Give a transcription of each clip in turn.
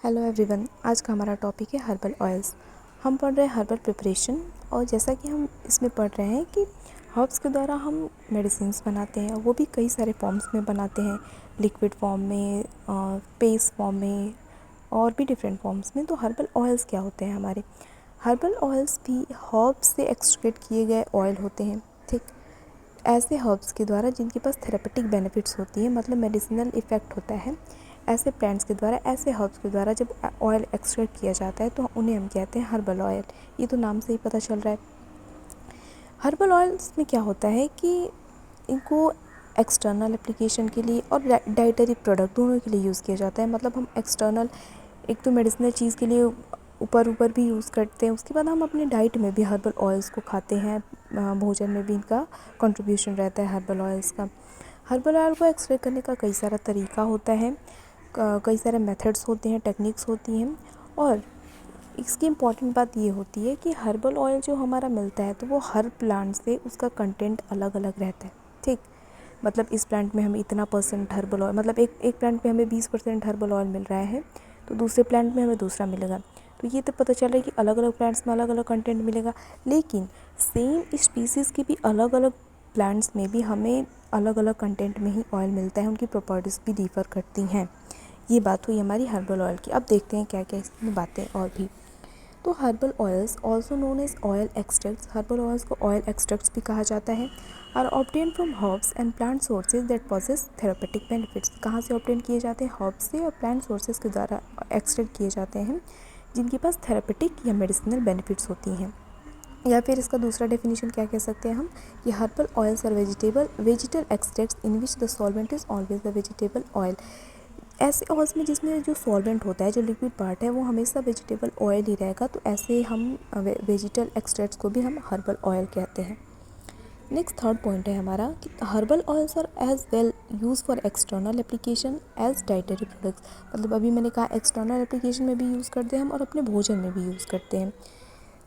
Hello everyone, आज का हमारा टॉपिक है हर्बल ऑयल्स। हम पढ़ रहे हैं हर्बल प्रिपरेशन। और जैसा कि हम इसमें पढ़ रहे हैं कि हर्ब्स के द्वारा हम मेडिसिन्स बनाते हैं, वो भी कई सारे फॉर्म्स में बनाते हैं, लिक्विड फॉर्म में, पेस्ट फॉर्म में और भी डिफरेंट फॉर्म्स में। तो हर्बल ऑयल्स क्या होते हैं हमारे? हर्बल ऑयल्स भी हर्ब्स से एक्सट्रैक्ट किए गए ऑयल होते हैं। ठीक, ऐसे हर्ब्स के द्वारा जिनके पास थेरेपेटिक बेनिफिट्स होती हैं, मतलब मेडिसिनल इफ़ेक्ट होता है, ऐसे प्लांट्स के द्वारा, ऐसे हर्ब्स के द्वारा जब ऑयल एक्सट्रैक्ट किया जाता है तो उन्हें हम कहते हैं हर्बल ऑयल। ये तो नाम से ही पता चल रहा है। हर्बल ऑयल्स में क्या होता है कि इनको एक्सटर्नल एप्लीकेशन के लिए और डाइटरी प्रोडक्ट दोनों के लिए यूज़ किया जाता है। मतलब हम एक्सटर्नल, एक तो मेडिसिनल चीज़ के लिए ऊपर भी यूज़ करते हैं, उसके बाद हम अपने डाइट में भी हर्बल ऑयल्स को खाते हैं। भोजन में भी इनका कंट्रीब्यूशन रहता है हर्बल ऑयल्स का। हर्बल ऑयल को एक्सट्रैक्ट करने का कई सारा तरीका होता है, कई सारे मेथड्स होते हैं, टेक्निक्स होती हैं। और इसकी इम्पॉर्टेंट बात ये होती है कि हर्बल ऑयल जो हमारा मिलता है तो वो हर प्लांट से उसका कंटेंट अलग अलग रहता है। ठीक, मतलब इस प्लांट में हमें इतना परसेंट हर्बल ऑयल, मतलब एक प्लांट में हमें 20% हर्बल ऑयल मिल रहा है तो दूसरे प्लांट में हमें दूसरा मिलेगा। तो ये तो पता चल रहा है कि अलग अलग प्लांट्स में अलग अलग कंटेंट मिलेगा। लेकिन सेम स्पीसीज़ की भी अलग अलग प्लांट्स में भी हमें अलग अलग कंटेंट में ही ऑयल मिलता है, उनकी प्रॉपर्टीज़ भी डिफ़र करती हैं। ये बात हुई हमारी हर्बल ऑयल की। अब देखते हैं क्या क्या इसमें बातें और भी। तो herbal oils also known as oil extracts, herbal oils को ऑयल एक्सट्रैक्ट्स भी कहा जाता है, are obtain from herbs and plant sources that possess therapeutic benefits. कहाँ से ऑब्टेन किए जाते हैं? हर्ब्स से और प्लांट सोर्सेज के द्वारा एक्सट्रैक्ट किए जाते हैं जिनके पास थेरेपेटिक या मेडिसिनल बेनिफिट्स होती हैं। या फिर इसका दूसरा डेफिनेशन क्या कह सकते हैं हम कि herbal oils are vegetal extracts in which the solvent is always the vegetable oil. ऐसे ऑयल्स में जिसमें जो सॉल्वेंट होता है, जो लिक्विड पार्ट है, वो हमेशा वेजिटेबल ऑयल ही रहेगा, तो ऐसे हम वेजिटल एक्सट्रैक्ट्स को भी हम हर्बल ऑयल कहते हैं। नेक्स्ट थर्ड पॉइंट है हमारा कि herbal oils are as well use for external application as dietary products. मतलब अभी मैंने कहा एक्सटर्नल एप्लीकेशन में भी यूज़ करते हैं हम और अपने भोजन में भी यूज़ करते हैं।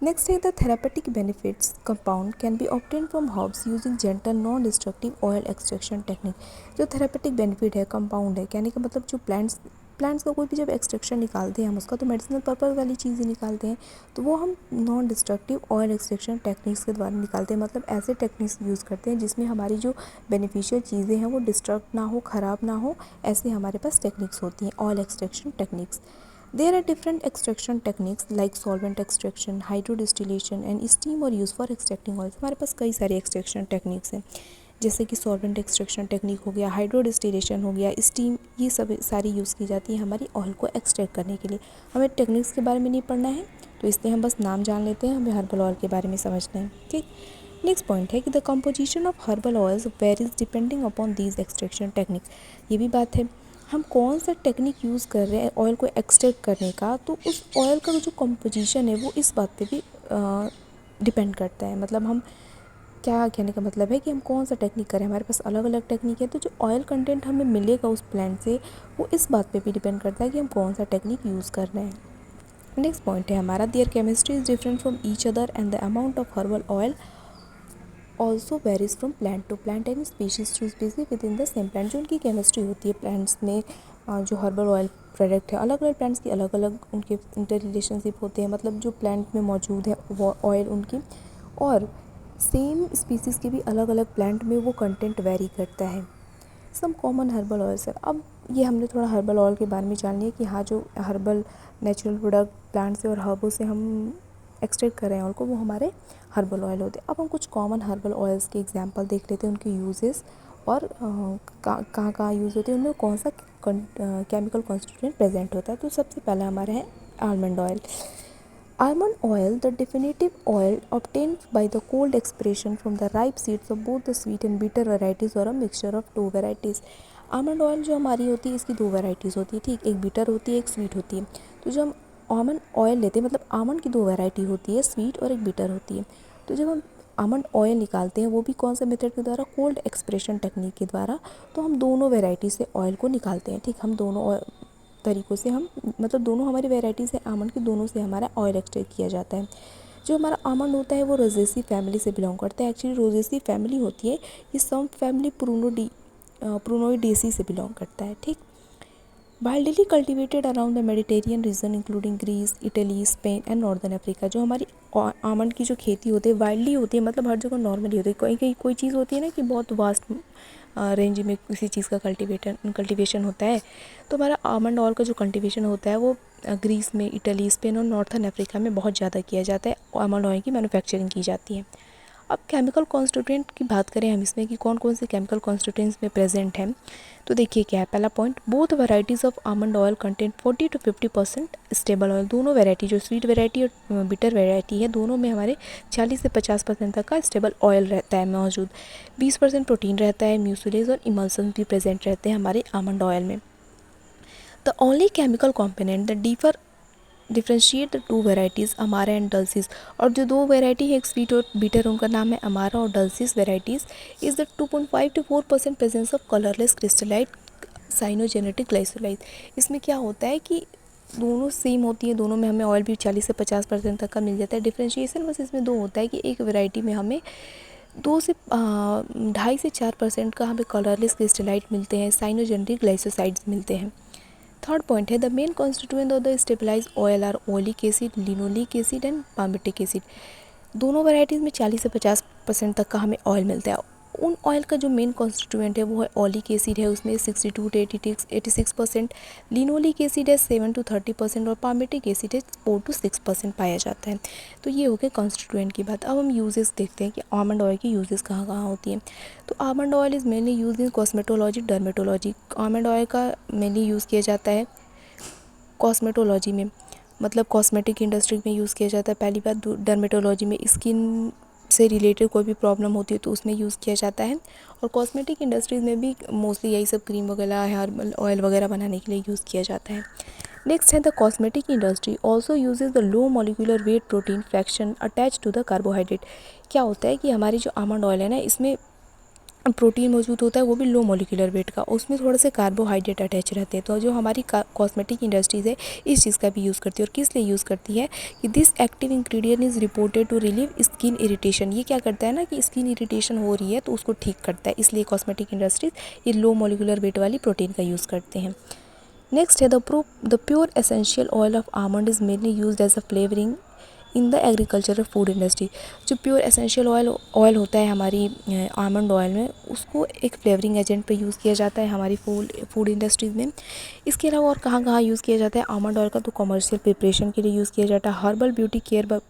नेक्स्ट है the therapeutic benefits compound can be obtain from herbs using gentle non destructive oil extraction technique. जो थेरापेटिक बेनिफिट है, कंपाउंड है, कहने का मतलब जो प्लांट्स का कोई भी जब एक्सट्रैक्शन निकालते हैं हम उसका, तो मेडिसिनल पर्पज़ वाली चीज़ ही निकालते हैं, तो वो हम non destructive oil extraction techniques के द्वारा निकालते हैं। मतलब ऐसे टेक्निक्स यूज़ करते हैं जिसमें हमारी जो बेनिफिशियल चीज़ें हैं वो डिस्ट्रक्ट ना हो, ख़राब ना हो, ऐसे हमारे पास टेक्निक्स होती हैं, oil extraction techniques. There are different extraction techniques like solvent extraction, hydrodistillation and steam or use for extracting oils। हमारे पास कई सारी एक्सट्रैक्शन टेक्निक्स हैं, जैसे कि सॉल्वेंट एक्सट्रैक्शन टेक्निक हो गया, हाइड्रोडिस्टिलेशन हो गया, स्टीम, ये सब सारी यूज़ की जाती है हमारी ऑयल को एक्सट्रैक्ट करने के लिए। हमें टेक्निक्स के बारे में नहीं पढ़ना है, तो इसलिए हम बस नाम जान लेते हैं, हमें हर्बल ऑयल के बारे में समझना है। ठीक, नेक्स्ट पॉइंट है कि the composition of herbal oils varies depending upon these extraction techniques. ये भी बात है, हम कौन सा टेक्निक यूज़ कर रहे हैं ऑयल को एक्सट्रैक्ट करने का, तो उस ऑयल का जो कंपोजिशन है वो इस बात पे भी डिपेंड करता है। मतलब हम, क्या कहने का मतलब है कि हम कौन सा टेक्निक करें, हमारे पास अलग अलग टेक्निक है, तो जो ऑयल कंटेंट हमें मिलेगा उस प्लांट से वो इस बात पे भी डिपेंड करता है कि हम कौन सा टेक्निक यूज़ कर रहे हैं। नेक्स्ट पॉइंट है हमारा their chemistry is different from each other and the amount of herbal oil also varies from plant to plant and species to species within the same plant. जो उनकी chemistry होती है plants में, जो herbal oil product है, अलग अलग plants की अलग अलग उनके इंटर रिलेशनशिप होते हैं। मतलब जो प्लांट में मौजूद है वो ऑयल उनकी, और सेम स्पीसीज़ के भी अलग अलग प्लांट में वो कंटेंट वेरी करता है। सम कॉमन हर्बल ऑयल्स है। अब ये हमने थोड़ा हर्बल ऑयल के बारे में जान लिया कि हाँ, जो हर्बल नेचुरल प्रोडक्ट प्लांट से और हर्बों से हम एक्सट्रैक्ट कर रहे हैं ऑयल को, वो हमारे हर्बल ऑयल होते हैं। अब हम कुछ कॉमन हर्बल ऑयल्स के एग्जांपल देख लेते हैं, उनके यूजेस और कहाँ कहाँ यूज़ होते हैं, उनमें कौन सा केमिकल कॉन्स्टिट्यूएंट प्रेजेंट होता है। तो सबसे पहला हमारा है almond oil. Almond oil, the definitive oil obtained by the cold expression from the ripe seeds of both the sweet and bitter varieties or a mixture of two varieties। Almond oil जो हमारी होती है, इसकी दो varieties होती है। ठीक, एक बिटर होती है, एक स्वीट होती है। तो जब हम आमंड ऑयल लेते हैं, मतलब आमंड की दो वैरायटी होती है, स्वीट और एक बिटर होती है। तो जब हम आमंड ऑयल निकालते हैं, वो भी कौन से मेथड के द्वारा? कोल्ड एक्सप्रेशन टेक्निक के द्वारा। तो हम दोनों वेराइटी से ऑयल को निकालते हैं। ठीक, हम दोनों तरीक़ों से हम, मतलब दोनों हमारी वेराइटीज़ है आमंड की, दोनों से हमारा ऑयल एक्सट्रैक्ट किया जाता है। जो हमारा आमंड होता है वो रोजेसी फैमिली से बिलोंग करता है। एक्चुअली रोजेसी फैमिली होती है, ये सम फैमिली प्रूनोइडेसी से बिलोंग करता है। ठीक, wildly cultivated around the Mediterranean region including Greece, Italy, Spain and northern Africa. जो हमारी आमंड की जो खेती होती है वाइल्डली होती है, मतलब हर जगह नॉर्मली होती है। कहीं कहीं कोई चीज़ होती है ना कि बहुत वास्ट रेंज में किसी चीज़ का कल्टिवेशन होता है, तो हमारा आमंड ऑयल का जो कल्टिवेशन होता है वो ग्रीस में, इटली, स्पेन और नॉर्थन अफ्रीका में बहुत ज़्यादा किया जाता है। आमंड ऑयल की मैन्युफैक्चरिंग की जाती है। अब केमिकल कॉन्स्टिट्यूएंट की बात करें हम इसमें कि कौन कौन से केमिकल कॉन्स्टिट्यूएंट्स में प्रेजेंट हैं, तो देखिए क्या है। पहला point, both varieties of almond oil content 40 to 50% stable oil. दोनों वैरायटी, जो स्वीट वैरायटी और बिटर वैरायटी है, दोनों में हमारे 40 से 50% तक का स्टेबल ऑयल रहता है मौजूद। 20% प्रोटीन रहता है, म्यूसिलेज और इमल्सन भी प्रेजेंट रहते हैं हमारे आमंड ऑयल में। The only chemical component the differentiate the two varieties अमारा एंड डल्सिस। और जो दो वेराइटी है, एक स्वीट और बीटर, उनका नाम है अमारा और dulcis varieties, is the 2.5 to 4% presence of colourless crystalline cyanogenetic glycoside. इसमें क्या होता है कि दोनों सेम होती है, दोनों में हमें ऑयल भी 40 से 50% तक का मिल जाता है। डिफ्रेंशिएशन बस इसमें दो होता है कि एक वेराइटी में हमें 2.5 से 4% का हमें कलरलेस क्रिस्टलाइट मिलते हैं, साइनोजेनेटिक ग्लाइसोसाइड्स मिलते हैं। थर्ड पॉइंट है, the main constituent of the stabilize oil are oleic acid, linoleic acid and palmitic acid. दोनों वैराइटीज़ में 40 से 50% तक का हमें ऑयल मिलता है। उन ऑयल का जो मेन कॉन्स्टिट्यूएंट है वो है ओलिक एसिड है, उसमें 62 to 86%, लिनोलिक एसिड है 7 to 30% और पामिटिक एसिड है 4 to 6% पाया जाता है। तो ये हो गए कॉन्स्टिट्यूएंट की बात। अब हम यूजेस देखते हैं कि आमंड ऑयल की यूजेस कहाँ कहाँ होती हैं। तो almond oil is mainly use in cosmetology, dermatology. Almond oil का मेनली यूज़ किया जाता है कॉस्मेटोलॉजी में, मतलब कॉस्मेटिक इंडस्ट्री में यूज़ किया जाता है। पहली बात, डर्मेटोलॉजी में स्किन से रिलेटेड कोई भी प्रॉब्लम होती है तो उसमें यूज़ किया जाता है। और कॉस्मेटिक इंडस्ट्रीज़ में भी मोस्टली यही सब क्रीम वगैरह, हेयर ऑयल वगैरह बनाने के लिए यूज़ किया जाता है। नेक्स्ट है, the cosmetic industry also uses the low molecular weight protein fraction attach to the carbohydrate. क्या होता है कि हमारी जो आमंड ऑयल है ना, इसमें प्रोटीन मौजूद होता है, वो भी लो मॉलिक्यूलर वेट का, उसमें थोड़े से कार्बोहाइड्रेट अटैच रहते हैं। तो जो हमारी कॉस्मेटिक इंडस्ट्रीज़ है इस चीज़ का भी यूज़ करती है। और किस लिए यूज़ करती है कि this active ingredient is reported to relieve skin irritation. ये क्या करता है ना कि स्किन इरिटेशन हो रही है तो उसको ठीक करता है, इसलिए कॉस्मेटिक इंडस्ट्रीज़ ये लो मॉलिक्यूलर वेट वाली प्रोटीन का यूज़ करते हैं। नेक्स्ट है, the pure essential oil of almond is mainly used as a flavouring in the agriculture food industry. जो प्योर एसेंशियल ऑयल होता है हमारी आमंड ऑयल में, उसको एक फ्लेवरिंग एजेंट पे यूज़ किया जाता है हमारी फूड इंडस्ट्रीज़ में। इसके अलावा और कहाँ कहाँ यूज़ किया जाता है आमंड ऑयल का, तो कमर्शियल प्रिपरेशन के लिए यूज़ किया जाता है, हर्बल ब्यूटी केयर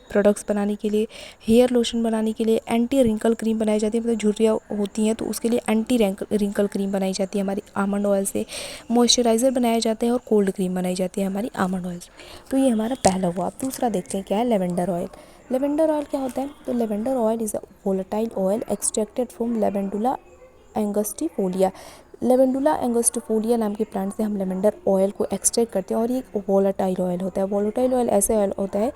प्रोडक्ट्स बनाने के लिए, हेयर लोशन बनाने के लिए, एंटी रिंकल क्रीम बनाई जाती है, मतलब झुर्रियाँ होती हैं तो उसके लिए एंटी रिंकल क्रीम बनाई जाती है हमारी आमंड ऑयल से, मॉइस्चराइज़र बनाया जाता है और कोल्ड क्रीम बनाई जाती है हमारी आमंड ऑयल से। तो ये हमारा पहला हुआ। अब दूसरा देखते हैं क्या है, लेवेंडर ऑयल। लेवेंडर ऑयल क्या होता है, तो lavender oil is a volatile oil extracted from lavandula angustifolia. Lavandula angustifolia नाम के प्लांट से हम लेवेंडर ऑयल को एक्सट्रैक्ट करते हैं और ये एक वोलेटाइल ऑयल होता है। वोलेटाइल ऑयल ऐसे ऑयल होता है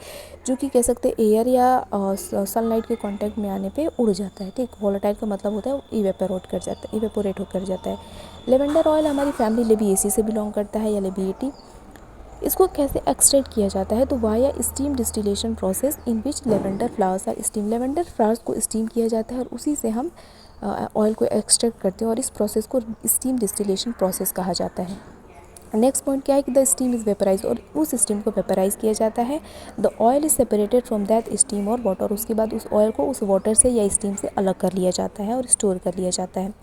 जो कि कह सकते हैं एयर या सनलाइट के कांटेक्ट में आने पे उड़ जाता है। ठीक, वोलेटाइल का मतलब होता है इवेपोरेट होकर जाता है। लेवेंडर ऑयल हमारी फैमिली लेबिएसी से बिलोंग करता है या लेबिएटी। इसको कैसे एक्सट्रैक्ट किया जाता है, तो via steam distillation process in which lavender flowers are steam. Lavender flowers को स्टीम किया जाता है और उसी से हम ऑयल को एक्सट्रैक्ट करते हैं और इस प्रोसेस को स्टीम डिस्टिलेशन प्रोसेस कहा जाता है। नेक्स्ट पॉइंट क्या है कि द स्टीम इज़ वेपराइज, और उस स्टीम को वेपराइज किया जाता है। The oil is separated from that steam और वाटर। उसके बाद उस ऑयल को उस वाटर से या स्टीम से अलग कर लिया जाता है और स्टोर कर लिया जाता है।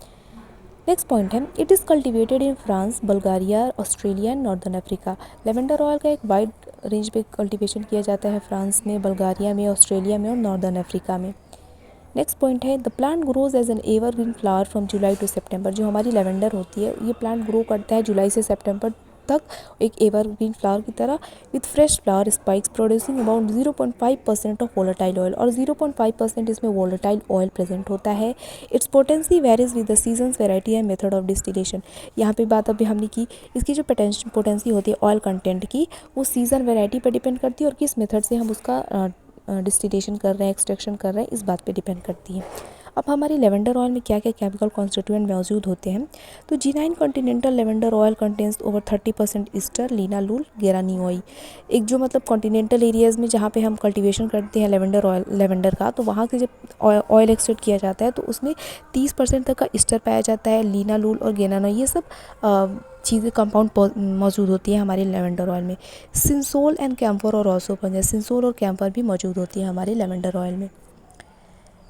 नेक्स्ट पॉइंट है, it is cultivated in France, Bulgaria, Australia and northern Africa. Lavender oil का एक वाइड रेंज पे कल्टिवेशन किया जाता है फ्रांस में, बल्गारिया में, ऑस्ट्रेलिया में और नॉर्दर्न अफ्रीका में। नेक्स्ट पॉइंट है, the plant grows as an evergreen flower from July to September. जो हमारी लेवेंडर होती है ये प्लांट ग्रो करता है जुलाई से सितंबर तक एक एवरग्रीन फ्लावर की तरह, with fresh flower spikes producing about 0.5% of volatile oil, और 0.5% इसमें वोलेटाइल ऑयल प्रेजेंट होता है। It's potency varies with the seasons, variety and method of distillation. यहाँ पे बात अभी हमने की, इसकी जो पोटेंसी होती है ऑयल कंटेंट की, वो सीज़न वेराइटी पर डिपेंड करती है और किस मेथड से हम उसका डिस्टिलेशन कर रहे हैं, एक्सट्रैक्शन कर रहे हैं, इस बात पे डिपेंड करती है। अब हमारे लेवेंडर ऑयल में क्या क्या केमिकल कॉन्स्टिट्यूएंट मौजूद होते हैं, तो genuine continental lavender oil contains over 30% ester linalool geraniol. एक जो मतलब कॉन्टिनेंटल एरियाज़ में जहाँ पे हम कल्टीवेशन करते हैं लेवेंडर का, तो वहाँ से जब ऑयल एक्सट्रैक्ट किया जाता है तो उसमें 30% तक का ईस्टर पाया जाता है, लिनालूल और गेरानियोई, ये सब चीज़ें कंपाउंड मौजूद होती है हमारे लेवेंडर ऑयल में। सिंसोल एंड कैम्फर और ऑसोपन, सिंसोल और कैम्फर भी मौजूद होती है हमारे लेवेंडर ऑयल में।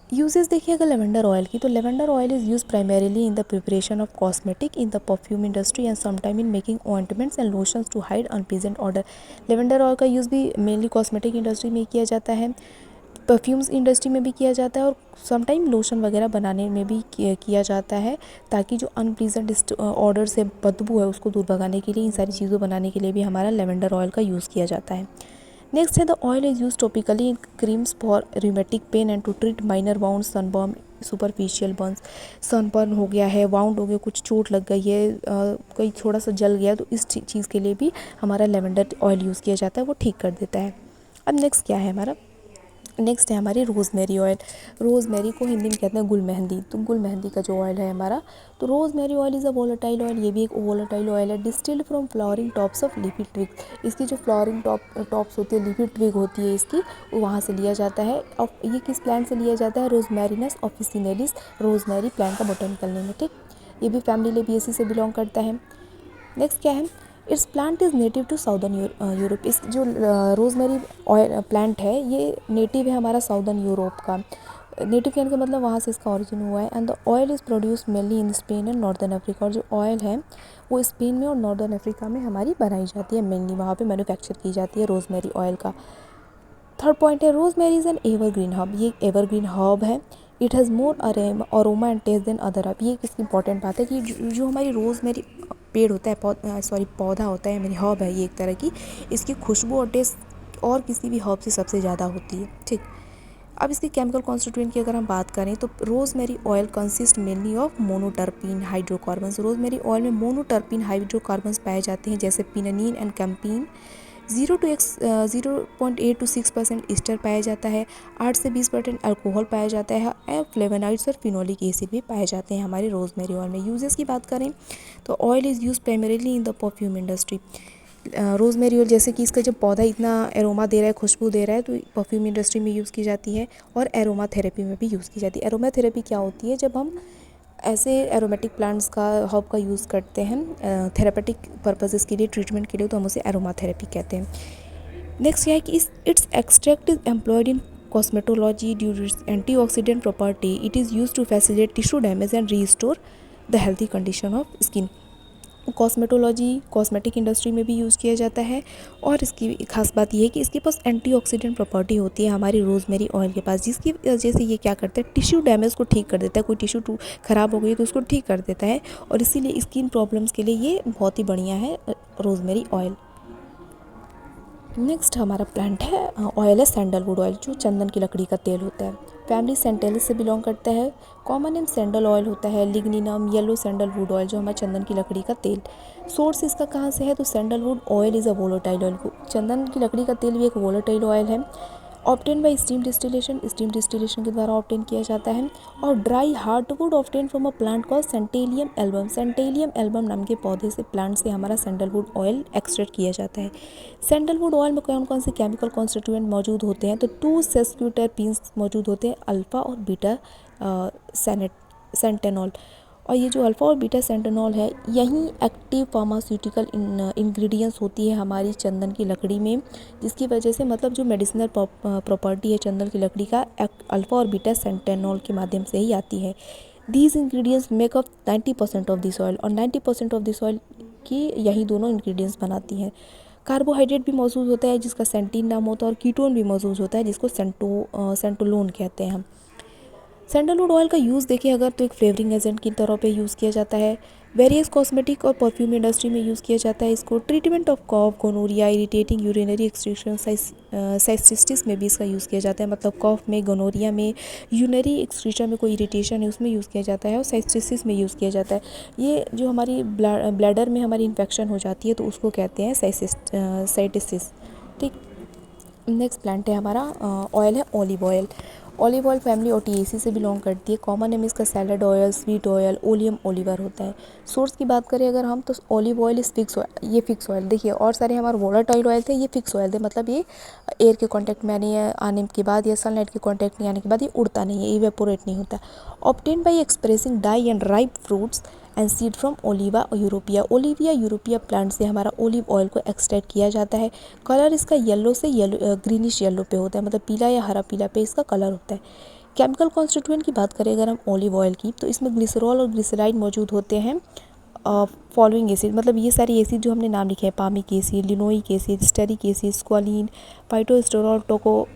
यूजेस देखिए अगर लेवेंडर ऑयल की, तो lavender oil is use primarily in the preparation of cosmetic, in the perfume industry and sometime in making ointments and lotions to hide unpleasant order. Lavender oil का use भी mainly cosmetic industry में किया जाता है, perfumes industry में भी किया जाता है और समटाइम लोशन वगैरह बनाने में भी किया जाता है, ताकि जो अनप्लीजेंट ऑर्डर से बदबू है उसको दूर भगाने के लिए, इन सारी चीज़ों बनाने के लिए भी हमारा लेवेंडर ऑयल का यूज़ किया जाता है। नेक्स्ट है the oil is use topically in creams for rheumatic pain and to treat minor wound, sunburn, superficial burns. Sunburn हो गया है, वाउंड हो गया, कुछ चोट लग गई है, कहीं थोड़ा सा जल गया, तो इस चीज़ के लिए भी हमारा लेवेंडर ऑयल यूज़ किया जाता है, वो ठीक कर देता है। अब नेक्स्ट क्या है हमारा, नेक्स्ट है हमारी रोज़मेरी ऑयल। रोज़मेरी को हिंदी में कहते हैं गुल मेहंदी, तो गुल मेहंदी का जो ऑयल है हमारा, तो rosemary oil is a volatile oil, ये भी एक वोलेटाइल ऑयल है। Distilled from flowering tops of leafy twig, इसकी जो फ्लावरिंग टॉप्स होती है, लीफी ट्विग होती है इसकी, वो वहाँ से लिया जाता है। और ये किस प्लांट से लिया जाता है, रोज़मेरिनस ऑफिसिनेलिस, रोज़मेरी प्लांट का बोटेनिकल नेम है, ठीक। ये भी फैमिली लेबिएसी से बिलोंग करता है। नेक्स्ट क्या है, its plant is native to southern Europe. इस जो रोज़मेरी ऑयल प्लांट है ये नेटिव है हमारा साउदर्न यूरोप का। नेटिव कहने का मतलब वहाँ से इसका ओरिजिन हुआ है। And the oil is produce mainly in Spain and northern Africa, और जो ऑयल है वो स्पेन में और नॉर्दर्न अफ्रीका में हमारी बनाई जाती है, मेनली वहाँ पे मैन्युफैक्चर की जाती है रोज़मेरी ऑयल का। थर्ड पॉइंट है, rosemary is an evergreen herb, ये एवरग्रीन हर्ब है। It has more aroma and taste than other herb. ये किसकी इंपॉर्टेंट बात है कि जो हमारी रोज़मेरी पेड़ होता है, पौधा होता है, मेरी हर्ब है ये एक तरह की, इसकी खुशबू और टेस्ट और किसी भी हर्ब से सबसे ज़्यादा होती है, ठीक। अब इसके केमिकल कॉन्स्टिट्यूएंट की अगर हम बात करें, तो rosemary oil consist mainly of monoterpene hydrocarbons. Rosemary oil में मोनोटर्पीन हाइड्रोकार्बन्स पाए जाते हैं, जैसे pinene and camphene. 0.8 to 6% ester पाया जाता है, 8 से 20% अल्कोहल पाया जाता है, और फ्लेवोनॉइड्स और फिनोलिक एसिड भी पाए जाते हैं हमारे रोज़मेरी ऑयल में। यूजेस की बात करें तो oil is use primarily in the perfume industry. Rosemary oil जैसे कि इसका जब पौधा इतना एरोमा दे रहा है, खुशबू दे रहा है, तो परफ्यूम इंडस्ट्री में यूज़ की जाती है और एरोमा थेरेपी में भी यूज़ की जाती है। एरोमा थेरेपी क्या होती है, जब हम ऐसे एरोमेटिक प्लांट्स का हर्ब का यूज़ करते हैं थेरेपेटिक पर्पसेस के लिए, ट्रीटमेंट के लिए, तो हम उसे एरोमा थेरेपी कहते हैं। नेक्स्ट यह है कि its extract is employed in cosmetology due to its antioxidant property. It is use to facilitate tissue damage and restore the healthy condition of skin. Cosmetology, cosmetic industry में भी use किया जाता है, और इसकी खास बात यह है कि इसके पास एंटीऑक्सीडेंट प्रॉपर्टी होती है हमारी रोज़मेरी ऑयल के पास, जिसकी वजह से ये क्या करता है, टिश्यू डैमेज को ठीक कर देता है। कोई टिश्यू ख़राब हो गई तो उसको ठीक कर देता है, और इसीलिए स्किन प्रॉब्लम्स के लिए ये बहुत ही बढ़िया है रोज़मेरी ऑयल। नेक्स्ट हमारा प्लांट है ऑयल है सैंडलवुड ऑयल, जो चंदन की लकड़ी का तेल होता है। फैमिली सेंटेलिस से बिलोंग करता है। कॉमन नेम सैंडल ऑयल होता है, लिग्निनम, येलो सैंडलवुड ऑयल, जो हमारे चंदन की लकड़ी का तेल। सोर्स इसका कहाँ से है, तो sandalwood oil is a volatile oil. चंदन की लकड़ी का तेल भी एक वोलेटाइल ऑयल है। ऑब्टेन बाई स्टीम डिस्टिलेशन के द्वारा ऑब्टेन किया जाता है। और dry hardwood obtain from a plant called santalum album. Santalum album नाम के पौधे से, प्लांट से हमारा सैंडलवुड ऑयल एक्सट्रैक्ट किया जाता है। सैंडलवुड ऑयल में कौन कौन से केमिकल कॉन्स्टिट्यूएंट मौजूद होते हैं, तो 2 सेस्क्यूटरपीन्स मौजूद होते हैं, अल्फ़ा और बीटा सेंटेनॉल। और ये जो अल्फ़ा और बीटा सेंटेनॉल है, यही एक्टिव फार्मास्यूटिकल इंग्रेडिएंट्स होती है हमारी चंदन की लकड़ी में, जिसकी वजह से मतलब जो मेडिसिनल प्रॉपर्टी है चंदन की लकड़ी का, अल्फ़ा और बीटा सेंटेनॉल के माध्यम से ही आती है। These ingredients make up 90% of this oil, और 90% ऑफ दिस ऑयल की यही दोनों इंग्रेडिएंट्स बनाती हैं। कार्बोहाइड्रेट भी मौजूद होता है जिसका सेंटीन नाम होता है, और कीटोन भी मौजूद होता है जिसको सेंटोलोन कहते हैं हम। सैंडलवुड ऑयल का यूज़ देखिए अगर, तो एक फ्लेवरिंग एजेंट की तरह पे यूज़ किया जाता है। वेरियस कॉस्मेटिक और परफ्यूम इंडस्ट्री में यूज़ किया जाता है इसको। Treatment of cough, gonorrhoea, irritating urinary excretion, cystitis में भी इसका यूज़ किया जाता है। मतलब कॉफ में, गोनोरिया में, यूरिनरी एक्सक्रीशन में कोई इरिटेशन है उसमें यूज़ किया जाता है, और साइस्टिस में यूज़ किया जाता है। ये जो हमारी ब्लैडर में हमारी इन्फेक्शन हो जाती है तो उसको कहते हैं साइटिसिस, ठीक। नेक्स्ट प्लांट है हमारा ऑयल है olive oil. Olive oil family Oleaceae से बिलोंग करती है। कॉमन नेम इसका salad oil, sweet oil, oleum olivae होता है। सोर्स की बात करें अगर हम तो olive oil is fix oil, ये फिक्स ऑयल देखिए, और सारे हमारे वोलेटाइल ऑयल थे, ये फिक्स ऑयल थे, मतलब ये एयर के कांटेक्ट में आने के बाद या सनलाइट के कांटेक्ट में आने के बाद ये उड़ता नहीं है, इवेपोरेट नहीं होता। Obtain by expressing dry and ripe fruits and seed from Oliva europaea. Olivia europaea plant से हमारा ओलिव ऑयल को एक्सट्रैक्ट किया जाता है। कलर इसका येलो से ग्रीनिश येलो पे होता है, मतलब पीला या हरा पीला पे इसका कलर होता है। केमिकल कॉन्स्टिट्यूएंट की बात करें अगर हम ऑलिव ऑयल की, तो इसमें ग्लिसरॉल और ग्लिसराइड मौजूद होते हैं। फॉलोइंग एसिड, मतलब ये सारे एसिड जो हमने नाम लिखे हैं, palmitic acid, linoleic acid, stearic acid, squalene, phytosterol,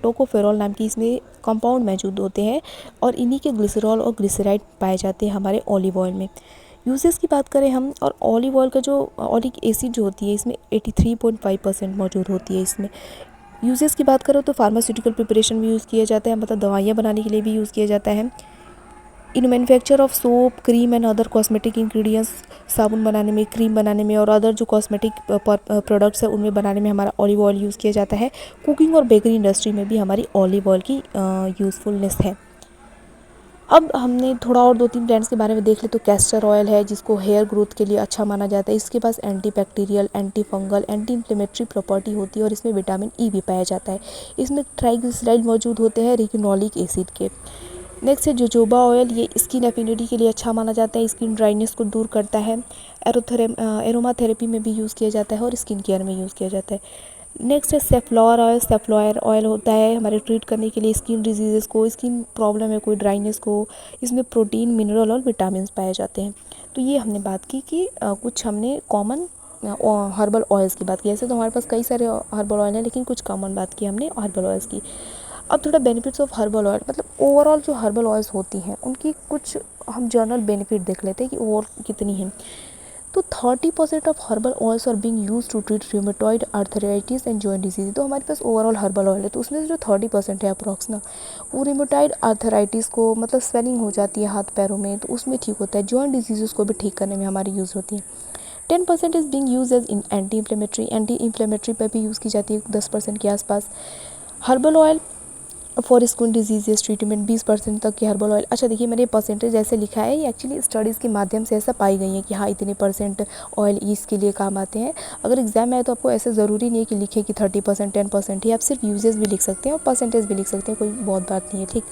tocopherol नाम की इसमें कंपाउंड मौजूद होते हैं, और इन्हीं के ग्लिसरॉल और ग्लिसराइड पाए जाते हैं हमारे ऑलिव ऑयल में। यूजेस की बात करें हम, और ऑलिव ऑयल का जो ऑलिक एसिड जो होती है इसमें 83.5% मौजूद होती है इसमें। यूजेस की बात करो तो फार्मास्यूटिकल प्रिपरेशन में यूज़ किया जाता है, मतलब दवाइयाँ बनाने के लिए भी यूज़ किया जाता है। इन manufacture of soap, cream and other cosmetic ingredients, साबुन बनाने में, क्रीम बनाने में और अदर जो कॉस्मेटिक प्रोडक्ट्स है उनमें बनाने में हमारा ऑलिव ऑयल यूज़ किया जाता है। कुकिंग और बेकरी इंडस्ट्री में भी हमारी ऑलिव ऑयल की यूज़फुलनेस है। अब हमने थोड़ा और 2-3 ब्रांड्स के बारे में देख ले, तो कैस्टर ऑयल है जिसको हेयर ग्रोथ के लिए अच्छा माना जाता है। इसके पास anti bacterial, anti fungal, anti inflammatory property होती है, और इसमें विटामिन ई भी पाया जाता है। इसमें ट्राइग्लिसराइड मौजूद होते हैं रिक्विनोलिक एसिड के। नेक्स्ट है जोजोबा ऑयल, ये स्किन एफिनिटी के लिए अच्छा माना जाता है, स्किन ड्राइनेस को दूर करता है। एरोमा थेरेपी में भी यूज़ किया जाता है और स्किन केयर में यूज़ किया जाता है। नेक्स्ट है सेफ्लॉर ऑयल। सेफ्लॉयर ऑयल होता है हमारे ट्रीट करने के लिए स्किन डिजीज़ को, स्किन प्रॉब्लम है कोई ड्राइनेस को। इसमें प्रोटीन, मिनरल और विटामिन पाए जाते हैं। तो ये हमने बात की कि कुछ हमने कॉमन हर्बल ऑयल्स की बात की। ऐसे तो हमारे पास कई सारे हर्बल ऑयल हैं, लेकिन कुछ कॉमन बात की हमने हर्बल ऑयल्स की। अब थोड़ा बेनिफिट्स ऑफ हर्बल ऑयल, मतलब ओवरऑल जो हर्बल ऑयल्स होती हैं उनकी कुछ हम जनरल बेनिफिट देख लेते हैं कि और कितनी हैं। तो 30% of herbal oils are being used to treat rheumatoid arthritis and joint disease. तो हमारे पास ओवरऑल हर्बल ऑयल है, तो उसमें से जो 30% है अप्रॉक्स ना, वो रूमेटॉइड आर्थराइटिस को, मतलब स्वेलिंग हो जाती है हाथ पैरों में, तो उसमें ठीक होता है। जॉइंट डिजीज़ को भी ठीक करने में हमारी यूज़ होती है। 10% is being use as in anti inflammatory पर भी यूज़ की जाती है 10% के आसपास। Herbal oil for skin disease treatment 20% तक की हर्बल ऑयल। अच्छा देखिए, मैंने परसेंटेज ऐसे लिखा है, ये एक्चुअली स्टडीज़ के माध्यम से ऐसा पाई गई है कि हाँ इतने % ऑयल इसके लिए काम आते हैं। अगर एग्जाम में आए तो आपको ऐसे ज़रूरी नहीं है कि लिखे कि 30%, 10% ही, आप सिर्फ यूजेस भी लिख सकते हैं और परसेंटेज भी लिख सकते हैं, कोई बहुत बात नहीं है, ठीक।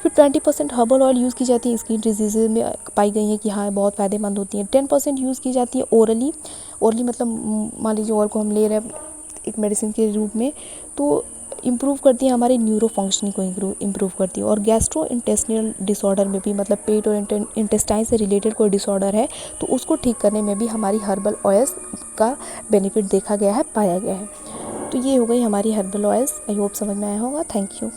फिर 20% हर्बल ऑयल यूज़ की जाती है स्किन डिजीज़ में, पाई गई है कि हाँ बहुत फ़ायदेमंद होती है। 10% यूज़ की जाती है ओरली मतलब मान लीजिए ऑयल को हम ले रहे हैं एक मेडिसिन के रूप में, तो इम्प्रूव करती है हमारी न्यूरो फंक्शनिंग को इम्प्रूव करती है। और गैस्ट्रो इंटेस्टिनल डिसऑर्डर में भी, मतलब पेट और इंटेस्टाइन से रिलेटेड कोई डिसऑर्डर है तो उसको ठीक करने में भी हमारी हर्बल ऑयल्स का बेनिफिट देखा गया है, पाया गया है। तो ये हो गई हमारी हर्बल ऑयल्स। आई होप समझ में आया होगा। Thank you.